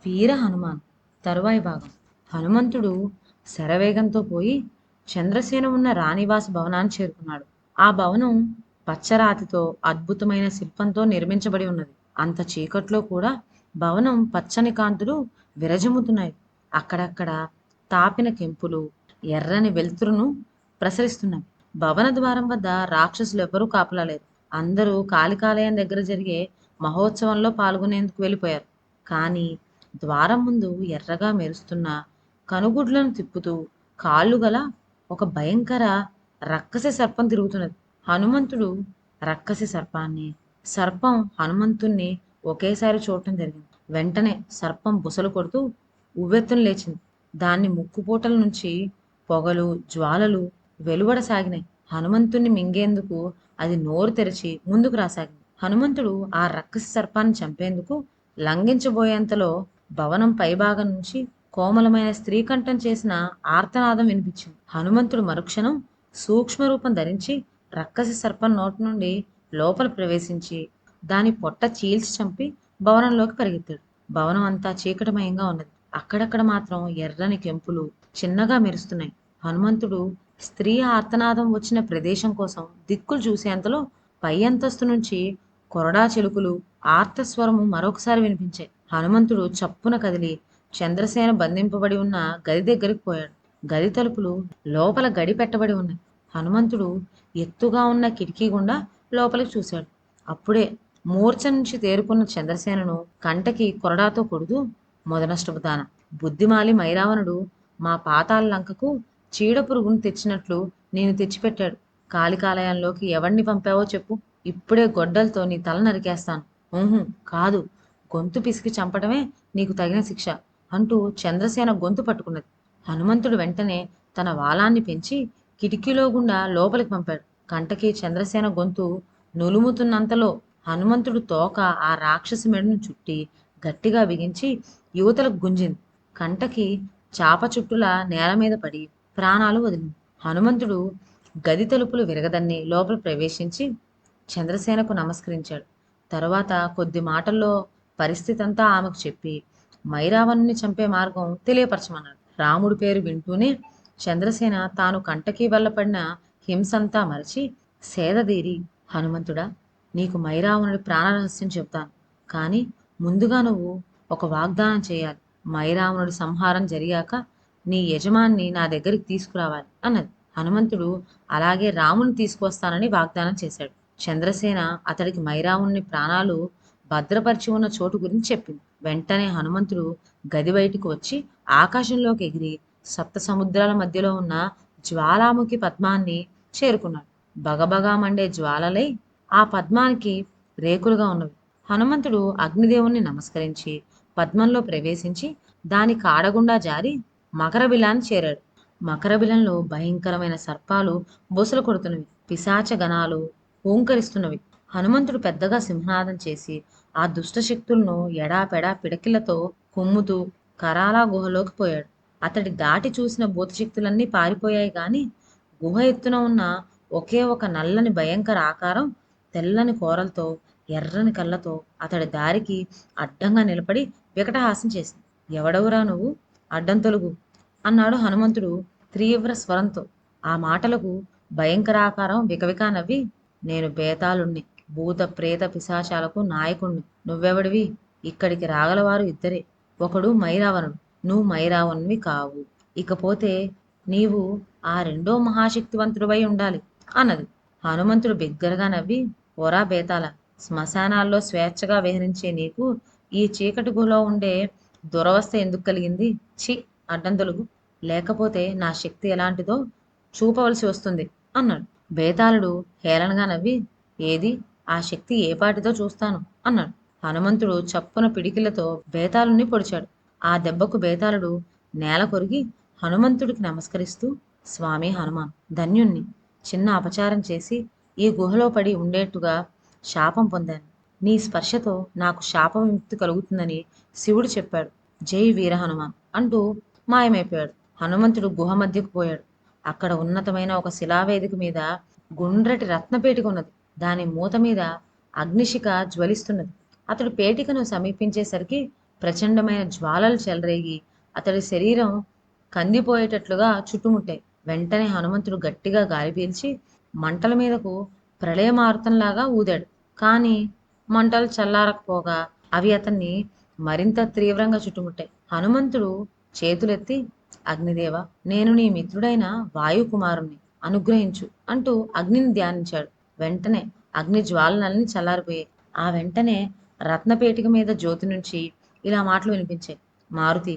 వీర హనుమాన్ తరువాయి భాగం. హనుమంతుడు శరవేగంతో పోయి చంద్రసేన ఉన్న రాణివాస భవనాన్ని చేరుకున్నాడు. ఆ భవనం పచ్చరాతితో అద్భుతమైన శిల్పంతో నిర్మించబడి ఉన్నది. అంత చీకట్లో కూడా భవనం పచ్చని కాంతులు విరజిమ్ముతున్నాయి. అక్కడక్కడ తాపిన కెంపులు ఎర్రని వెలుతురును ప్రసరిస్తున్నాయి. భవన ద్వారం వద్ద రాక్షసులు ఎవ్వరూ కాపలాలేరు. అందరూ కాళికాలయం దగ్గర జరిగే మహోత్సవంలో పాల్గొనేందుకు వెళ్ళిపోయారు. కానీ ద్వారం ముందు ఎర్రగా మెరుస్తున్న కనుగుడ్లను తిప్పుతూ కాళ్ళు గల ఒక భయంకర రక్కసి సర్పం తిరుగుతున్నది. హనుమంతుడు రక్కసి సర్పాన్ని, సర్పం హనుమంతుణ్ణి ఒకేసారి చూడటం జరిగింది. వెంటనే సర్పం బుసలు కొడుతూ ఉవ్వెత్తున లేచింది. దాన్ని ముక్కుపూటల నుంచి పొగలు జ్వాలలు వెలువడసాగినాయి. హనుమంతుణ్ణి మింగేందుకు అది నోరు తెరిచి ముందుకు రాసాగింది. హనుమంతుడు ఆ రక్కసి సర్పాన్ని చంపేందుకు లంఘించబోయేంతలో భవనం పైభాగం నుంచి కోమలమైన స్త్రీ కంఠం చేసిన ఆర్తనాదం వినిపించింది. హనుమంతుడు మరుక్షణం సూక్ష్మ రూపం ధరించి రక్కసి సర్పం నోటి నుండి లోపల ప్రవేశించి దాని పొట్ట చీల్చి చంపి భవనంలోకి పరిగెత్తాడు. భవనం అంతా చీకటిమయంగా ఉన్నది. అక్కడక్కడ మాత్రం ఎర్రని కెంపులు చిన్నగా మెరుస్తున్నాయి. హనుమంతుడు స్త్రీ ఆర్తనాదం వచ్చిన ప్రదేశం కోసం దిక్కులు చూసేంతలో పై అంతస్తు నుంచి కొరడా చెలుకులు ఆర్తస్వరము మరొకసారి వినిపించాయి. హనుమంతుడు చప్పున కదిలి చంద్రసేన బంధింపబడి ఉన్న గది దగ్గరికి పోయాడు. గది తలుపులు లోపల గడి పెట్టబడి ఉన్నాయి. హనుమంతుడు ఎత్తుగా ఉన్న కిటికీ గుండా లోపలికి చూశాడు. అప్పుడే మూర్ఛ నుంచి తేరుకున్న చంద్రసేనను కంటకి కొరడాతో కొడుతూ, మొదనష్టపుతాన బుద్ధిమాలి మైరావణుడు మా పాతాళ లంకకు చీడపురుగును తెచ్చినట్లు నేను తెచ్చిపెట్టాడు. కాళికాలయంలోకి ఎవణ్ణి పంపావో చెప్పు. ఇప్పుడే గొడ్డలతో నీ తల నరికేస్తాను. ఊహు కాదు, గొంతు పిసికి చంపటమే నీకు తగిన శిక్ష అంటూ చంద్రసేన గొంతు పట్టుకున్నది. హనుమంతుడు వెంటనే తన వాలాన్ని పెంచి కిటికీలో గుండా లోపలికి పంపాడు. కంటకి చంద్రసేన గొంతు నులుముతున్నంతలో హనుమంతుడు తోక ఆ రాక్షసి మెడను చుట్టి గట్టిగా బిగించి యువతలకు గుంజింది. కంటకి చాప చుట్టులా నేల మీద పడి ప్రాణాలు వదిలింది. హనుమంతుడు గది తలుపులు విరగదన్ని లోపల ప్రవేశించి చంద్రసేనకు నమస్కరించాడు. తరువాత కొద్ది మాటల్లో పరిస్థితి అంతా ఆమెకు చెప్పి మైరావణుని చంపే మార్గం తెలియపరచమన్నాడు. రాముడి పేరు వింటూనే చంద్రసేన తాను కంటకీ వల్ల పడిన హింసంతా మరచి సేదదీరి, హనుమంతుడా, నీకు మైరావణుడి ప్రాణరహస్యం చెప్తాను. కానీ ముందుగా నువ్వు ఒక వాగ్దానం చేయాలి. మైరావణుడి సంహారం జరిగాక నీ యజమాన్ని నా దగ్గరికి తీసుకురావాలి అన్నది. హనుమంతుడు అలాగే రాముని తీసుకువస్తానని వాగ్దానం చేశాడు. చంద్రసేన అతడికి మైరావణుని ప్రాణాలు భద్రపరిచి ఉన్న చోటు గురించి చెప్పింది. వెంటనే హనుమంతుడు గది బయటకు వచ్చి ఆకాశంలోకి ఎగిరి సప్త సముద్రాల మధ్యలో ఉన్న జ్వాలాముఖి పద్మాన్ని చేరుకున్నాడు. బగబగా మండే జ్వాలలై ఆ పద్మానికి రేకులుగా ఉన్నవి. హనుమంతుడు అగ్నిదేవుణ్ణి నమస్కరించి పద్మంలో ప్రవేశించి దాని కాడగుండా జారి మకరబిలాన్ని చేరాడు. మకరబిలంలో భయంకరమైన సర్పాలు బొసలు కొడుతున్నవి. పిశాచ గణాలు హూంకరిస్తున్నవి. హనుమంతుడు పెద్దగా సింహనాదం చేసి ఆ దుష్ట శక్తులను ఎడాపెడా పిడకిళ్లతో కుమ్ముతూ కరాలా గుహలోకి పోయాడు. అతడి దాటి చూసిన భూతశక్తులన్నీ పారిపోయాయి గాని గుహ ఎత్తున ఉన్న ఒకే ఒక నల్లని భయంకర ఆకారం తెల్లని కోరలతో ఎర్రని కళ్ళతో అతడి దారికి అడ్డంగా నిలబడి వికటహాసం చేసింది. ఎవడవురా నువ్వు? అడ్డం తొలుగు అన్నాడు హనుమంతుడు తీవ్ర స్వరంతో. ఆ మాటలకు భయంకరాకారం వికవికా నవ్వి, నేను బేతాళుణ్ణి, భూత ప్రేత పిశాచాలకు నాయకుణ్ణి. నువ్వెవడివి? ఇక్కడికి రాగలవారు ఇద్దరే. ఒకడు మైరావణుడు. నువ్వు మైరావణునివి కావు. ఇకపోతే నీవు ఆ రెండో మహాశక్తివంతుడివై ఉండాలి అన్నది. హనుమంతుడు బిగ్గరగా నవ్వి, ఓరా బేతాళ, శ్మశానాల్లో స్వేచ్ఛగా విహరించే నీకు ఈ చీకటి గుహలో ఉండే దురవస్థ ఎందుకు కలిగింది? చి, అడ్డం తొలుగు, లేకపోతే నా శక్తి ఎలాంటిదో చూపవలసి వస్తుంది అన్నాడు. బేతాళుడు హేళనగా నవ్వి, ఏది ఆ శక్తి ఏపాటిదో చూస్తాను అన్నాడు. హనుమంతుడు చప్పున పిడికిలతో బేతాళుని పొడిచాడు. ఆ దెబ్బకు బేతాళుడు నేల కొరిగి హనుమంతుడికి నమస్కరిస్తూ, స్వామి హనుమాన్, ధన్యుణ్ణి. చిన్న అపచారం చేసి ఈ గుహలో పడి ఉండేట్టుగా శాపం పొందాను. నీ స్పర్శతో నాకు శాప విముక్తి కలుగుతుందని శివుడు చెప్పాడు. జై వీర హనుమాన్ అంటూ మాయమైపోయాడు. హనుమంతుడు గుహ మధ్యకు పోయాడు. అక్కడ ఉన్నతమైన ఒక శిలావేదిక మీద గుండ్రటి రత్నపేటిక ఉన్నది. దాని మూత మీద అగ్నిశిఖ జ్వలిస్తున్నది. అతడు పేటికను సమీపించేసరికి ప్రచండమైన జ్వాలలు చెలరేగి అతడి శరీరం కందిపోయేటట్లుగా చుట్టుముట్టాయి. వెంటనే హనుమంతుడు గట్టిగా గాలి పీల్చి మంటల మీదకు ప్రళయమారుతంలాగా ఊదాడు. కానీ మంటలు చల్లారకపోగా అవి అతన్ని మరింత తీవ్రంగా చుట్టుముట్టాయి. హనుమంతుడు చేతులెత్తి, అగ్నిదేవ, నేను నీ మిత్రుడైన వాయుకుమారుణ్ణి, అనుగ్రహించు అంటూ అగ్నిని ధ్యానించాడు. వెంటనే అగ్ని జ్వాలనల్ని చల్లారిపోయాయి. ఆ వెంటనే రత్నపేటిక మీద జ్యోతి నుంచి ఇలా మాటలు వినిపించాయి. మారుతి,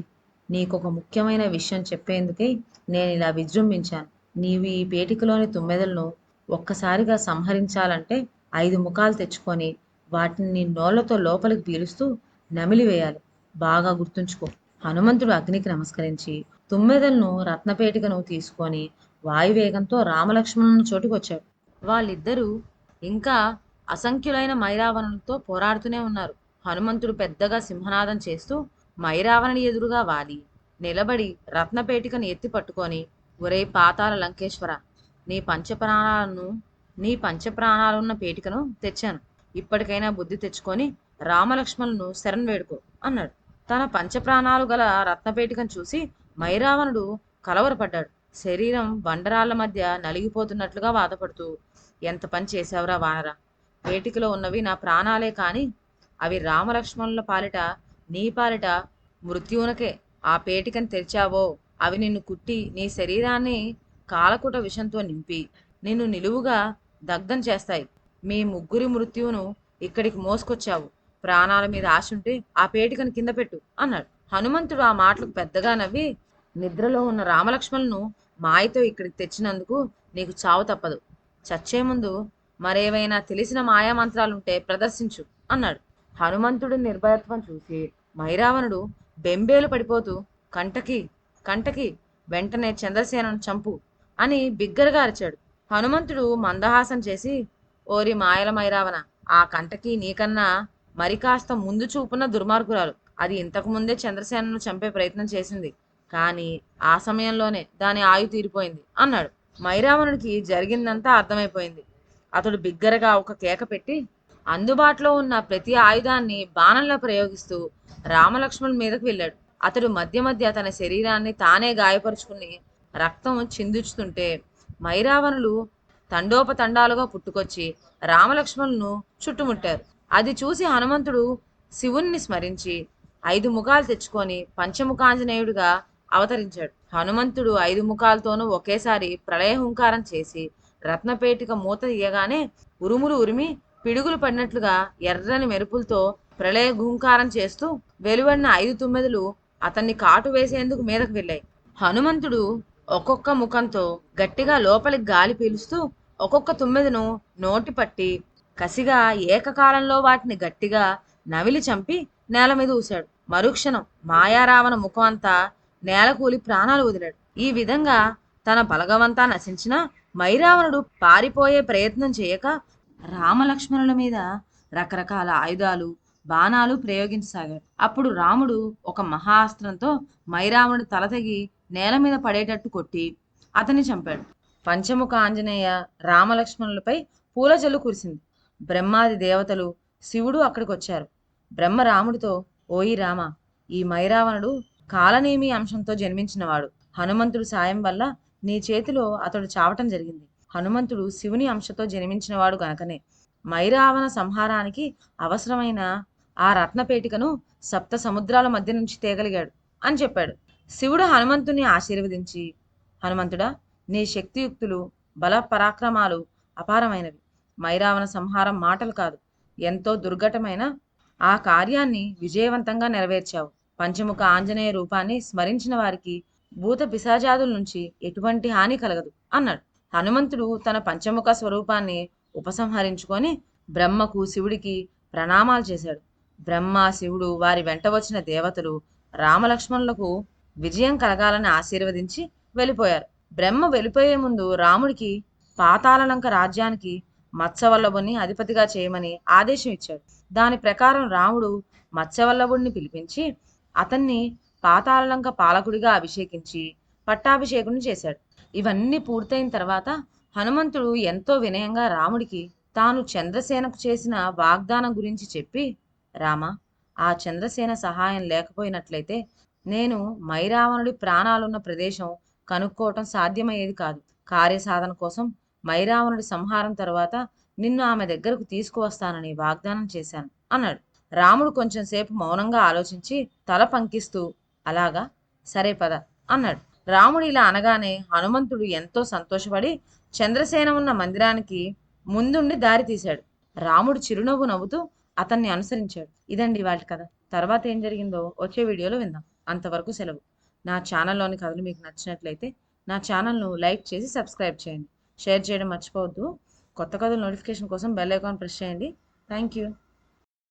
నీకొక ముఖ్యమైన విషయం చెప్పేందుకై నేను ఇలా విజృంభించాను. నీవు ఈ పేటికలోని తుమ్మెదలను ఒక్కసారిగా సంహరించాలంటే 5 ముఖాలు తెచ్చుకొని వాటిని నీ నోళ్లతో లోపలికి పీలుస్తూ నమిలివేయాలి. బాగా గుర్తుంచుకో. హనుమంతుడు అగ్నికి నమస్కరించి తుమ్మెదలను రత్నపేటికను తీసుకొని వాయువేగంతో రామలక్ష్మణుల చోటుకొచ్చాడు. వాళ్ళిద్దరూ ఇంకా అసంఖ్యులైన మైరావణులతో పోరాడుతూనే ఉన్నారు. హనుమంతుడు పెద్దగా సింహనాదం చేస్తూ మైరావణుని ఎదురుగా వాలి నిలబడి రత్నపేటికను ఎత్తి పట్టుకొని, ఒరే పాతాల లంకేశ్వర, నీ పంచప్రాణాలను నీ పంచప్రాణాలున్న పేటికను తెచ్చాను. ఇప్పటికైనా బుద్ధి తెచ్చుకొని రామలక్ష్మణులను శరణ్ వేడుకో అన్నాడు. తన పంచప్రాణాలు గల రత్నపేటికను చూసి మైరావణుడు కలవరపడ్డాడు. శరీరం బండరాళ్ల మధ్య నలిగిపోతున్నట్లుగా బాధపడుతూ, ఎంత పని చేశావురా వానరా, పేటికలో ఉన్నవి నా ప్రాణాలే కాని అవి రామలక్ష్మణుల పాలిట, నీ పాలిట మృత్యువునకే. ఆ పేటికను తెరిచావో అవి నిన్ను కుట్టి నీ శరీరాన్ని కాలకుట విషంతో నింపి నిన్ను నిలువుగా దగ్ధం చేస్తాయి. మీ ముగ్గురి మృత్యువును ఇక్కడికి మోసుకొచ్చావు. ప్రాణాల మీద ఆశుంటే ఆ పేటికను కింద పెట్టు అన్నాడు. హనుమంతుడు ఆ మాటలకు పెద్దగా నవ్వి, నిద్రలో ఉన్న రామలక్ష్మణులను మాయతో ఇక్కడికి తెచ్చినందుకు నీకు చావు తప్పదు. చచ్చే ముందు మరేవైనా తెలిసిన మాయామంత్రాలుంటే ప్రదర్శించు అన్నాడు. హనుమంతుడి నిర్భయత్వం చూసి మైరావణుడు బెంబేలు పడిపోతూ, కంటకి కంటకి, వెంటనే చంద్రసేనను చంపు అని బిగ్గరగా అరిచాడు. హనుమంతుడు మందహాసం చేసి, ఓరి మాయల మైరావణ, ఆ కంటకి నీకన్నా మరి కాస్త ముందు చూపున్న దుర్మార్గురాలు. అది ఇంతకు ముందే చంద్రసేనను చంపే ప్రయత్నం చేసింది. కానీ ఆ సమయంలోనే దాని ఆయు తీరిపోయింది అన్నాడు. మైరావణుడికి జరిగిందంతా అర్థమైపోయింది. అతడు బిగ్గరగా ఒక కేక పెట్టి అందుబాటులో ఉన్న ప్రతి ఆయుధాన్ని బాణంలా ప్రయోగిస్తూ రామలక్ష్మణుల మీదకు వెళ్ళాడు. అతడు మధ్య మధ్య తన శరీరాన్ని తానే గాయపరుచుకుని రక్తం చిందుచుతుంటే మైరావణులు తండోపతండాలుగా పుట్టుకొచ్చి రామలక్ష్మణులను చుట్టుముట్టారు. అది చూసి హనుమంతుడు శివుణ్ణి స్మరించి 5 ముఖాలు తెచ్చుకొని పంచముఖాంజనేయుడిగా అవతరించాడు. హనుమంతుడు 5 ముఖాలతోనూ ఒకేసారి ప్రళయ హుంకారం చేసి రత్నపేటిక మూత తీయగానే ఉరుములు ఉరిమి పిడుగులు పడినట్లుగా ఎర్రని మెరుపులతో ప్రళయ హుంకారం చేస్తూ వెలువడిన 5 తుమ్మెదలు అతన్ని కాటు వేసేందుకు మీదకు వెళ్ళాయి. హనుమంతుడు ఒక్కొక్క ముఖంతో గట్టిగా లోపలికి గాలి పీలుస్తూ ఒక్కొక్క తుమ్మెదను నోటి పట్టి కసిగా ఏకకాలంలో వాటిని గట్టిగా నవిలి చంపి నేల మీద ఊశాడు. మరుక్షణం మాయారావణ ముఖం అంతా నేలకూలి ప్రాణాలు వదిలాడు. ఈ విధంగా తన బలగవంతా నశించిన మైరావణుడు పారిపోయే ప్రయత్నం చేయక రామలక్ష్మణుల మీద రకరకాల ఆయుధాలు, బాణాలు ప్రయోగించసాగాడు. అప్పుడు రాముడు ఒక మహాస్త్రంతో మైరావణుడి తల తెగి నేల మీద పడేటట్టు కొట్టి అతన్ని చంపాడు. పంచముఖ ఆంజనేయ రామలక్ష్మణులపై పూల జల్లు కురిసింది. బ్రహ్మాది దేవతలు, శివుడు అక్కడికి వచ్చారు. బ్రహ్మ రాముడితో, ఓయి రామ, ఈ మైరావణుడు కాలనేమి అంశంతో జన్మించినవాడు. హనుమంతుడు సాయం వల్ల నీ చేతిలో అతడు చావటం జరిగింది. హనుమంతుడు శివుని అంశతో జన్మించినవాడు గనకనే మైరావణ సంహారానికి అవసరమైన ఆ రత్నపేటికను 7 సముద్రాల మధ్య నుంచి తేగలిగాడు అని చెప్పాడు. శివుడు హనుమంతుని ఆశీర్వదించి, హనుమంతుడా, నీ శక్తియుక్తులు, బల పరాక్రమాలు అపారమైనవి. మైరావణ సంహారం మాటలు కాదు, ఎంతో దుర్ఘటమైన ఆ కార్యాన్ని విజయవంతంగా నెరవేర్చావు. పంచముఖ ఆంజనేయ రూపాన్ని స్మరించిన వారికి భూత పిశాచాదుల నుంచి ఎటువంటి హాని కలగదు అన్నాడు. హనుమంతుడు తన పంచముఖ స్వరూపాన్ని ఉపసంహరించుకొని బ్రహ్మకు, శివుడికి ప్రణామాలు చేశాడు. బ్రహ్మ, శివుడు, వారి వెంట వచ్చిన దేవతలు రామలక్ష్మణులకు విజయం కలగాలని ఆశీర్వదించి వెళ్ళిపోయారు. బ్రహ్మ వెళ్ళిపోయే ముందు రాముడికి పాతాళలంక రాజ్యానికి మత్స్యవల్లభుని అధిపతిగా చేయమని ఆదేశం ఇచ్చాడు. దాని ప్రకారం రాముడు మత్స్యవల్లభుడిని పిలిపించి అతన్ని పాతాళలంక పాలకుడిగా అభిషేకించి పట్టాభిషేకుని చేశాడు. ఇవన్నీ పూర్తయిన తర్వాత హనుమంతుడు ఎంతో వినయంగా రాముడికి తాను చంద్రసేనకు చేసిన వాగ్దానం గురించి చెప్పి, రామ, ఆ చంద్రసేన సహాయం లేకపోయినట్లయితే నేను మైరావణుడి ప్రాణాలున్న ప్రదేశం కనుక్కోవటం సాధ్యమయ్యేది కాదు. కార్యసాధన కోసం మైరావణుడి సంహారం తర్వాత నిన్ను ఆమె దగ్గరకు తీసుకువస్తానని వాగ్దానం చేశాను అన్నాడు. రాముడు కొంచెం సేపు మౌనంగా ఆలోచించి తల పంకిస్తూ అలాగా, సరే పద అన్నాడు. రాముడు ఇలా అనగానే హనుమంతుడు ఎంతో సంతోషపడి చంద్రసేన ఉన్న మందిరానికి ముందుండి దారి తీశాడు. రాముడు చిరునవ్వు నవ్వుతూ అతన్ని అనుసరించాడు. ఇదండి వాటి కథ. తర్వాత ఏం జరిగిందో వచ్చే వీడియోలో విందాం. అంతవరకు సెలవు. నా ఛానల్లోని కథలు మీకు నచ్చినట్లయితే నా ఛానల్ను లైక్ చేసి సబ్స్క్రైబ్ చేయండి. షేర్ చేయడం మర్చిపోవద్దు. కొత్త కథల నోటిఫికేషన్ కోసం బెల్ ఐకాన్ ప్రెస్ చేయండి. Thank you.